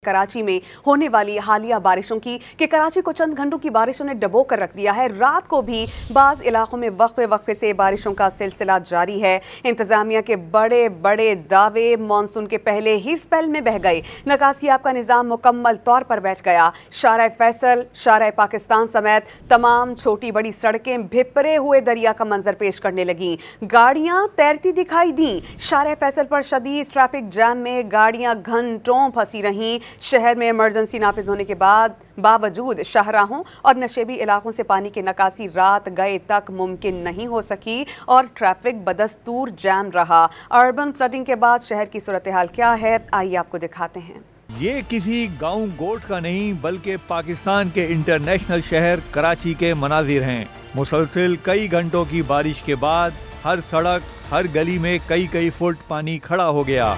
कराची में होने वाली हालिया बारिशों की कि कराची को चंद घंटों की बारिशों ने डबो कर रख दिया है। रात को भी बाज़ इलाकों में वक्फे से बारिशों का सिलसिला जारी है। इंतजामिया के बड़े बड़े दावे मानसून के पहले ही स्पेल में बह गए। नकासियाब का निज़ाम मुकम्मल तौर पर बैठ गया। शारा फैसल, शारा पाकिस्तान समेत तमाम छोटी बड़ी सड़कें भिपरे हुए दरिया का मंजर पेश करने लगी। गाड़ियां तैरती दिखाई दी। शारा फैसल पर शदीद ट्रैफिक जैम में गाड़ियां घंटों फंसी रहीं। शहर में इमरजेंसी नाफिज होने के बावजूद शाहराहों और नशेबी इलाकों से पानी की निकासी रात गए तक मुमकिन नहीं हो सकी और ट्रैफिक बदस्तूर जैम रहा। अर्बन फ्लडिंग के बाद शहर की सूरत हाल क्या है, आइए आपको दिखाते हैं। ये किसी गांव गोट का नहीं बल्कि पाकिस्तान के इंटरनेशनल शहर कराची के मनाजिर हैं। मुसलसिल कई घंटों की बारिश के बाद हर सड़क, हर गली में कई फुट पानी खड़ा हो गया।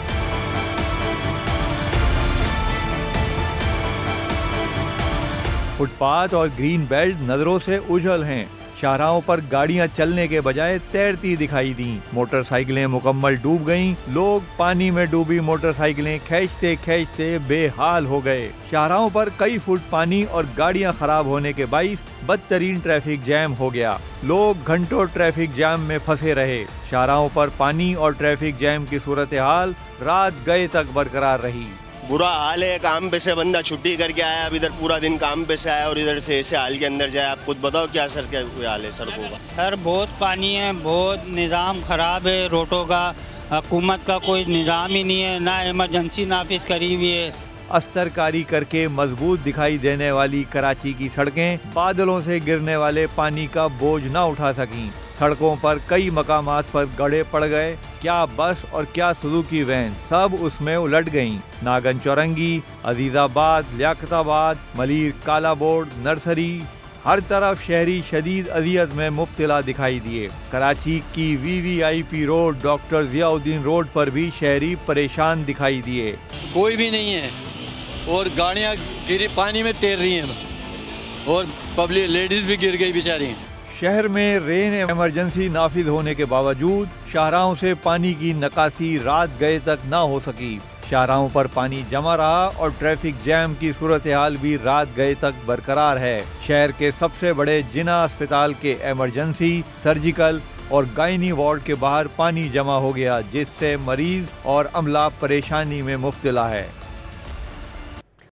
फुटपाथ और ग्रीन बेल्ट नजरों से उजल हैं। शाहराहों पर गाड़ियां चलने के बजाय तैरती दिखाई दी। मोटरसाइकिलें मुकम्मल डूब गईं। लोग पानी में डूबी मोटरसाइकिलें खींचते बेहाल हो गए। शाहराहों पर कई फुट पानी और गाड़ियां खराब होने के बाइस बदतरीन ट्रैफिक जैम हो गया। लोग घंटों ट्रैफिक जैम में फंसे रहे। शाहराहों पर पानी और ट्रैफिक जैम की सूरत हाल रात गए तक बरकरार रही। बुरा हाल है। काम पे से बंदा छुट्टी करके आया, अब इधर पूरा दिन काम पे से आया और इधर से ऐसे हाल के अंदर जाए। आप खुद बताओ क्या सर, क्या हाल है सड़कों का? सर बहुत पानी है, बहुत निज़ाम ख़राब है रोडों का। हुकूमत का कोई निज़ाम ही नहीं है, ना इमरजेंसी नाफिज करी हुई है। अस्तरकारी करके मजबूत दिखाई देने वाली कराची की सड़कें बादलों से गिरने वाले पानी का बोझ न उठा सकीं। सड़कों पर कई मकामात पर गड्ढे पड़ गए। क्या बस और क्या सुजुकी वैन, सब उसमें उलट गईं। नागन चौरंगी, अजीजाबाद, लियाकताबाद, मलीर, काला बोर्ड, नर्सरी, हर तरफ शहरी शदीद अजियत में मुब्तला दिखाई दिए। कराची की VVIP road, doctor Ziauddin road पर भी शहरी परेशान दिखाई दिए। कोई भी नहीं है और गाड़ियाँ गिरी पानी में तैर रही हैं और पब्लिक लेडीज भी गिर गई बेचारी। शहर में रेन इमरजेंसी नाफिज होने के बावजूद शाहराहों से पानी की निकासी रात गए तक न हो सकी। शाहराहों पर पानी जमा रहा और ट्रैफिक जैम की सूरत हाल भी रात गए तक बरकरार है। शहर के सबसे बड़े जिना अस्पताल के इमरजेंसी, सर्जिकल और गायनी वार्ड के बाहर पानी जमा हो गया, जिससे मरीज और अमला परेशानी में मुब्तला है।